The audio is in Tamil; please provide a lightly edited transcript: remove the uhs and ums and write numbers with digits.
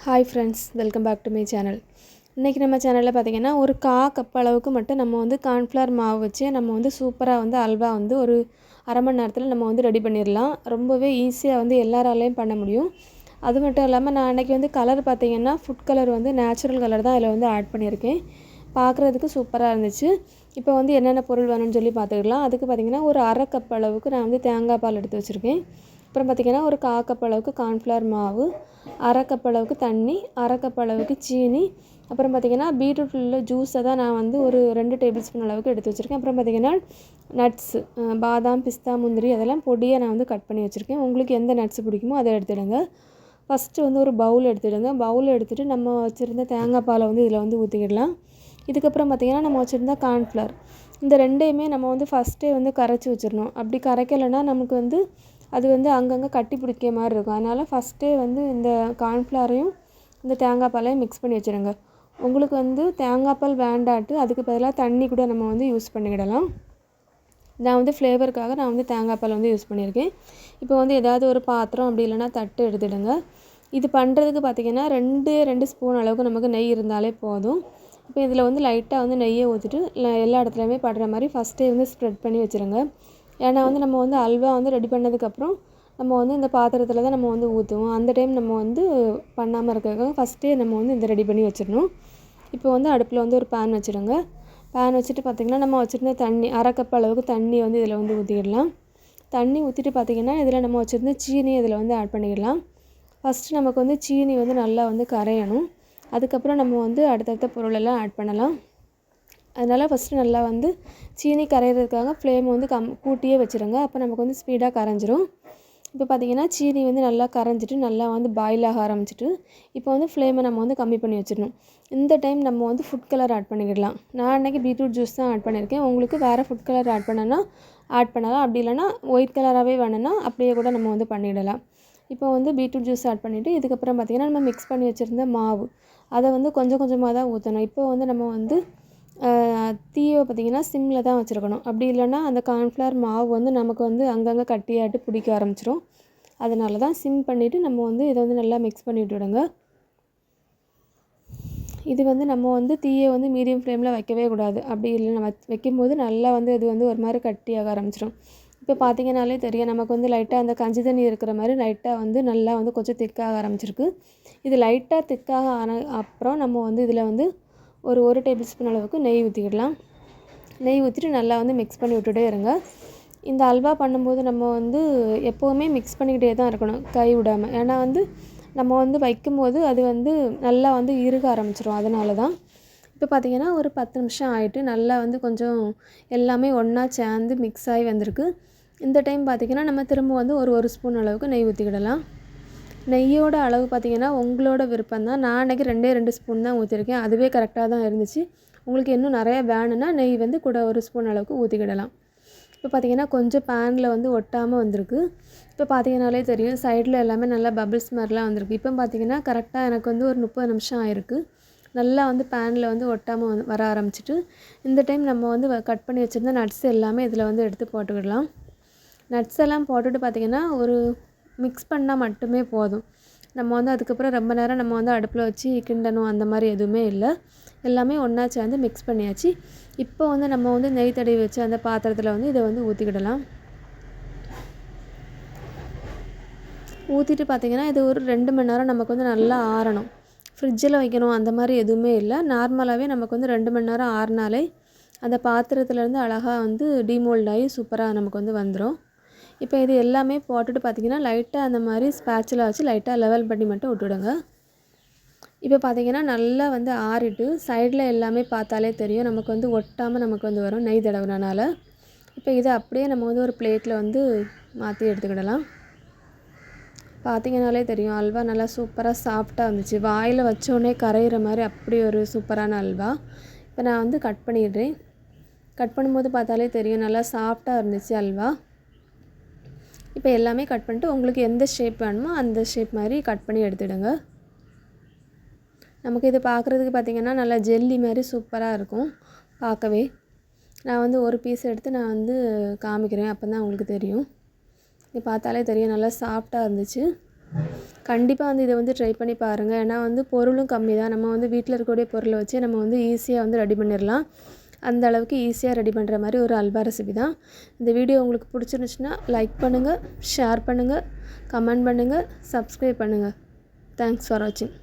Hi friends, welcome back to my channel. இன்றைக்கி நம்ம சேனலில் பார்த்திங்கன்னா ஒரு கப் அளவுக்கு மட்டும் நம்ம வந்து கார்ன்ஃப்ளவர் மாவு வச்சு நம்ம வந்து சூப்பராக வந்து அல்வா வந்து ஒரு அரை மணி நேரத்தில் நம்ம வந்து ரெடி பண்ணிடலாம். ரொம்பவே ஈஸியாக வந்து எல்லாராலையும் பண்ண முடியும். அது மட்டும் இல்லாமல் நான் அன்றைக்கி வந்து கலர் பார்த்திங்கன்னா ஃபுட் கலர் வந்து நேச்சுரல் கலர் தான் இதில் வந்து ஆட் பண்ணியிருக்கேன். பார்க்குறதுக்கு சூப்பராக இருந்துச்சு. இப்போ வந்து என்னென்ன பொருள் வேணும்னு சொல்லி பார்த்துக்கலாம். அதுக்கு பார்த்திங்கன்னா ஒரு அரை கப் அளவுக்கு நான் வந்து தேங்காய் பால் எடுத்து வச்சுருக்கேன். அப்புறம் பார்த்திங்கன்னா ஒரு கப் அளவுக்கு கார்ன்ஃப்ளவர் மாவு, அரை கப் அளவுக்கு தண்ணி, அரை கப் அளவுக்கு சீனி, அப்புறம் பார்த்திங்கன்னா பீட்ரூட்டில் ஜூஸை தான் நான் வந்து ஒரு 2 டேபிள் ஸ்பூன் அளவுக்கு எடுத்து வச்சுருக்கேன். அப்புறம் பார்த்திங்கன்னா நட்ஸு, பாதாம், பிஸ்தா, முந்திரி அதெல்லாம் பொடியாக நான் வந்து கட் பண்ணி வச்சுருக்கேன். உங்களுக்கு எந்த நட்ஸ் பிடிக்குமோ அதை எடுத்துடுங்க. ஃபஸ்ட்டு வந்து ஒரு பவுல் எடுத்துடுங்க. பவுல் எடுத்துகிட்டு நம்ம வச்சுருந்த தேங்காய் பாலை வந்து இதில் வந்து ஊற்றிக்கிடலாம். இதுக்கப்புறம் பார்த்திங்கன்னா நம்ம வச்சுருந்த கார்ன்ஃப்ளவர், இந்த ரெண்டையுமே நம்ம வந்து ஃபஸ்ட்டே வந்து கரைச்சி வச்சிடணும். அப்படி கரைக்கலைன்னா நமக்கு வந்து அது வந்து அங்கங்கே கட்டி பிடிக்க மாதிரி இருக்கும். அதனால் ஃபஸ்ட்டே வந்து இந்த கார்ன்ஃப்ளவரையும் இந்த தேங்காய் பாலையும் மிக்ஸ் பண்ணி வச்சுருங்க. உங்களுக்கு வந்து தேங்காய் பால் வேண்டாட்டு அதுக்கு பதிலாக தண்ணி கூட நம்ம வந்து யூஸ் பண்ணிக்கிடலாம். நான் வந்து ஃப்ளேவருக்காக நான் வந்து தேங்காய் பால் வந்து யூஸ் பண்ணியிருக்கேன். இப்போ வந்து ஏதாவது ஒரு பாத்திரம் அப்படி இல்லைன்னா தட்டு எடுத்துடுங்க. இது பண்ணுறதுக்கு பார்த்திங்கன்னா 2 ஸ்பூன் அளவுக்கு நமக்கு நெய் இருந்தாலே போதும். இப்போ இதில் வந்து லைட்டாக வந்து நெய்யை ஊற்றிட்டு எல்லா இடத்துலையுமே படுற மாதிரி ஃபஸ்ட்டே வந்து ஸ்ப்ரெட் பண்ணி வச்சுருங்க. ஏன்னா வந்து நம்ம வந்து அல்வா வந்து ரெடி பண்ணதுக்கப்புறம் நம்ம வந்து இந்த பாத்திரத்தில் தான் நம்ம வந்து ஊற்றுவோம். அந்த டைம் நம்ம வந்து பண்ணாமல் இருக்கிறதுக்காக ஃபஸ்ட்டே நம்ம வந்து இந்த ரெடி பண்ணி வச்சிடணும். இப்போ வந்து அடுப்பில் வந்து ஒரு பேன் வச்சுடுங்க. பேன் வச்சுட்டு பார்த்திங்கன்னா நம்ம வச்சுருந்த தண்ணி, அரை கப் அளவுக்கு தண்ணி வந்து இதில் வந்து ஊற்றிக்கிடலாம். தண்ணி ஊற்றிட்டு பார்த்திங்கன்னா இதில் நம்ம வச்சுருந்த சீனி இதில் வந்து ஆட் பண்ணிக்கிடலாம். ஃபஸ்ட்டு நமக்கு வந்து சீனி வந்து நல்லா வந்து கரையணும். அதுக்கப்புறம் நம்ம வந்து அடுத்தடுத்த பொருளெல்லாம் ஆட் பண்ணலாம். அதனால் ஃபஸ்ட்டு நல்லா வந்து சீனி கரையிறதுக்காக ஃப்ளேம் வந்து கூட்டியே வச்சுருங்க. அப்போ நமக்கு வந்து ஸ்பீடாக கரைஞ்சிரும். இப்போ பார்த்திங்கன்னா சீனி வந்து நல்லா கரைஞ்சிட்டு நல்லா வந்து பாயில் ஆக ஆரம்பிச்சிட்டு இப்போ வந்து ஃப்ளேமை நம்ம வந்து கம்மி பண்ணி வச்சிடணும். இந்த டைம் நம்ம வந்து ஃபுட் கலர் ஆட் பண்ணிக்கிடலாம். நான் அன்றைக்கி பீட்ரூட் ஜூஸ் தான் ஆட் பண்ணியிருக்கேன். உங்களுக்கு வேறு ஃபுட் கலர் ஆட் பண்ணலாம். அப்படி இல்லைனா ஒயிட் கலராகவே வேணும்னா அப்படியே கூட நம்ம வந்து பண்ணிடலாம். இப்போ வந்து பீட்ரூட் ஜூஸ் ஆட் பண்ணிவிட்டு இதுக்கப்புறம் பார்த்திங்கன்னா நம்ம மிக்ஸ் பண்ணி வச்சுருந்த மாவு அதை வந்து கொஞ்சம் கொஞ்சமாக தான் ஊற்றணும். இப்போ வந்து நம்ம வந்து தீயை பார்த்திங்கன்னா சிம்மில் தான் வச்சுருக்கணும். அப்படி இல்லைன்னா அந்த கார்ன்ஃப்ளவர் மாவு வந்து நமக்கு வந்து அங்கங்கே கட்டியாட்டு பிடிக்க ஆரம்பிச்சிடும். அதனால தான் சிம் பண்ணிவிட்டு நம்ம வந்து இதை வந்து நல்லா மிக்ஸ் பண்ணி விட்டுடுங்க. இது வந்து நம்ம வந்து தீயை வந்து மீடியம் ஃப்ளேமில் வைக்கவே கூடாது. அப்படி இல்லைன்னா வைக்கும்போது நல்லா வந்து இது வந்து ஒரு மாதிரி கட்டியாக ஆரம்பிச்சிடும். இப்போ பார்த்திங்கனாலே தெரியும், நமக்கு வந்து லைட்டாக அந்த கஞ்சி தண்ணி இருக்கிற மாதிரி லைட்டாக வந்து நல்லா வந்து கொஞ்சம் திக்காக ஆரம்பிச்சிருக்கு. இது லைட்டாக திக்காக அப்புறம் நம்ம வந்து இதில் வந்து ஒரு டேபிள் ஸ்பூன் அளவுக்கு நெய் ஊற்றிக்கிடலாம். நெய் ஊற்றிட்டு நல்லா வந்து மிக்ஸ் பண்ணி விட்டுட்டே இருங்க. இந்த அல்வா பண்ணும்போது நம்ம வந்து எப்போவுமே மிக்ஸ் பண்ணிக்கிட்டே தான் இருக்கணும், கை விடாமல். ஏன்னா வந்து நம்ம வந்து வைக்கும்போது அது வந்து நல்லா வந்து இறுக ஆரம்பிச்சிடும். அதனால தான். இப்போ பார்த்திங்கன்னா ஒரு 10 நிமிஷம் ஆகிட்டு நல்லா வந்து கொஞ்சம் எல்லாமே ஒன்றா சேர்ந்து மிக்ஸ் ஆகி வந்திருக்கு. இந்த டைம் பார்த்திங்கன்னா நம்ம திரும்ப வந்து ஒரு ஸ்பூன் அளவுக்கு நெய் ஊற்றிக்கிடலாம். நெய்யோட அளவு பார்த்திங்கன்னா உங்களோட விருப்பம் தான். நான் அன்றைக்கி 2 ஸ்பூன் தான் ஊற்றிருக்கேன். அதுவே கரெக்டாக தான் இருந்துச்சு. உங்களுக்கு இன்னும் நிறையா வேணும்னா நெய் வந்து கூட 1 ஸ்பூன் அளவுக்கு ஊற்றிக்கிடலாம். இப்போ பார்த்திங்கன்னா கொஞ்சம் பேனில் வந்து ஒட்டாமல் வந்திருக்கு. இப்போ பார்த்திங்கனாலே தெரியும், சைடில் எல்லாமே நல்லா பபிள்ஸ் மாதிரிலாம் வந்திருக்கு. இப்போ பார்த்திங்கன்னா கரெக்டாக எனக்கு வந்து ஒரு 30 நிமிஷம் ஆயிருக்கு. நல்லா வந்து பேனில் வந்து ஒட்டாமல் வர ஆரம்பிச்சிட்டு இந்த டைம் நம்ம வந்து கட் பண்ணி வச்சுருந்த நட்ஸ் எல்லாமே இதில் வந்து எடுத்து போட்டுக்கிடலாம். நட்ஸ் எல்லாம் போட்டுட்டு பார்த்திங்கன்னா ஒரு மிக்ஸ் பண்ணால் மட்டுமே போதும். நம்ம வந்து அதுக்கப்புறம் ரொம்ப நேரம் நம்ம வந்து அடுப்பில் வச்சு கிண்டணும் அந்த மாதிரி எதுவுமே இல்லை. எல்லாமே ஒன்றா சேர்ந்து மிக்ஸ் பண்ணியாச்சு. இப்போ வந்து நம்ம வந்து நெய் தடவி வச்சு அந்த பாத்திரத்தில் வந்து இதை வந்து ஊற்றிக்கிடலாம். ஊற்றிட்டு பார்த்திங்கன்னா இது ஒரு 2 மணி நேரம் நமக்கு வந்து நல்லா ஆறணும். ஃப்ரிட்ஜில் வைக்கணும் அந்த மாதிரி எதுவுமே இல்லை. நார்மலாகவே நமக்கு வந்து 2 மணி நேரம் ஆறினாலே அந்த பாத்திரத்துலேருந்து அழகாக வந்து டீமோல்ட் ஆகி சூப்பராக நமக்கு வந்து வந்துடும். இப்போ இது எல்லாமே போட்டுட்டு பார்த்திங்கன்னா லைட்டாக அந்த மாதிரி ஸ்பேட்சில் வச்சு லைட்டாக லெவல் பண்ணி மட்டும் விட்டுடுங்க. இப்போ பார்த்திங்கன்னா நல்லா வந்து ஆறிட்டு சைடில் எல்லாமே பார்த்தாலே தெரியும், நமக்கு வந்து ஒட்டாமல் நமக்கு வந்து வரும் நெய் தடவுனால. இப்போ இதை அப்படியே நம்ம வந்து ஒரு பிளேட்டில் வந்து மாற்றி எடுத்துக்கிடலாம். பார்த்திங்கனாலே தெரியும், அல்வா நல்லா சூப்பராக சாஃப்டாக இருந்துச்சு. வாயில் வச்சோடனே கரையிற மாதிரி அப்படி ஒரு சூப்பரான அல்வா. இப்போ நான் வந்து கட் பண்ணிடுறேன். கட் பண்ணும்போது பார்த்தாலே தெரியும், நல்லா சாஃப்டாக இருந்துச்சு அல்வா. இப்போ எல்லாமே கட் பண்ணிட்டு உங்களுக்கு எந்த ஷேப் வேணுமோ அந்த ஷேப் மாதிரி கட் பண்ணி எடுத்துடுங்க. நமக்கு இது பார்க்குறதுக்கு பார்த்திங்கன்னா நல்லா ஜெல்லி மாதிரி சூப்பராக இருக்கும் பார்க்கவே. நான் வந்து ஒரு பீஸ் எடுத்து நான் வந்து காமிக்கிறேன், அப்போ தான் உங்களுக்கு தெரியும். இது பார்த்தாலே தெரியும் நல்லா சாஃப்டாக இருந்துச்சு. கண்டிப்பாக வந்து இதை வந்து ட்ரை பண்ணி பாருங்கள். ஏன்னா வந்து பொருளும் கம்மி தான். நம்ம வந்து வீட்டில் இருக்கக்கூடிய பொருளை வச்சு நம்ம வந்து ஈஸியாக வந்து ரெடி பண்ணிடலாம். அந்த அளவுக்கு ஈஸியாக ரெடி பண்ணுற மாதிரி ஒரு அல்வா ரெசிபி தான். இந்த வீடியோ உங்களுக்கு பிடிச்சிருந்துச்சுன்னா லைக் பண்ணுங்கள், ஷேர் பண்ணுங்கள், கமெண்ட் பண்ணுங்கள், சப்ஸ்கிரைப் பண்ணுங்கள். தேங்க்ஸ் ஃபார் வாட்சிங்.